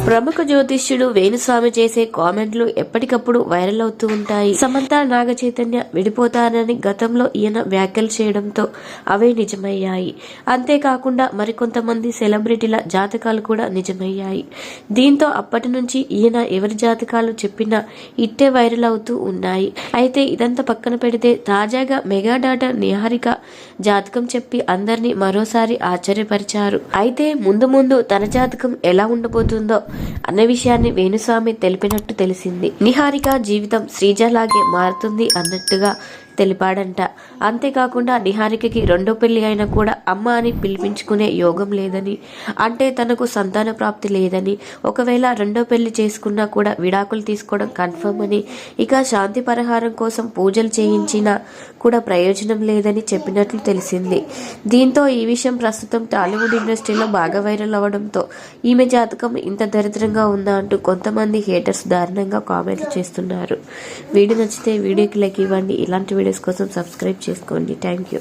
ప్రముఖ జ్యోతిష్యుడు వేణుస్వామి చేసే కామెంట్లు ఎప్పటికప్పుడు వైరల్ అవుతూ ఉంటాయి. సమంత నాగ చైతన్య విడిపోతారని గతంలో ఈయన వ్యాఖ్యలు చేయడంతో అవే నిజమయ్యాయి. అంతేకాకుండా మరికొంతమంది సెలబ్రిటీల జాతకాలు కూడా నిజమయ్యాయి. దీంతో అప్పటి నుంచి ఈయన ఎవరి జాతకాలు చెప్పినా ఇట్టే వైరల్ అవుతూ ఉన్నాయి. అయితే ఇదంతా పక్కన పెడితే తాజాగా మెగా డాటర్ నిహారిక జాతకం చెప్పి అందరినీ మరోసారి ఆశ్చర్యపరిచారు. అయితే ముందు తన జాతకం ఎలా ఉండబోతుందో అన్న విషయాన్ని వేణుస్వామి తెలిపినట్టు తెలిసింది. నిహారిక జీవితం శ్రీజలాగే మారుతుంది అన్నట్టుగా తెలిపాడంట. అంతేకాకుండా నిహారికకి రెండో పెళ్లి అయినా కూడా అమ్మ అని పిలిపించుకునే యోగం లేదని, అంటే తనకు సంతాన ప్రాప్తి లేదని, ఒకవేళ రెండో పెళ్లి చేసుకున్నా కూడా విడాకులు తీసుకోవడం కన్ఫర్మ్ అని, ఇక శాంతి పరిహారం కోసం పూజలు చేయించినా కూడా ప్రయోజనం లేదని చెప్పినట్లు తెలిసింది. దీంతో ఈ విషయం ప్రస్తుతం టాలీవుడ్ ఇండస్ట్రీలో బాగా వైరల్ అవ్వడంతో ఈమె జాతకం ఇంత దరిద్రంగా ఉందా అంటూ కొంతమంది హేటర్స్ దారుణంగా కామెంట్లు చేస్తున్నారు. వీడియో నచ్చితే వీడియోకి లైక్ ఇవ్వండి. ఇలాంటి వీడియోస్ కోసం సబ్స్క్రైబ్ చేసుకోండి. Thank you.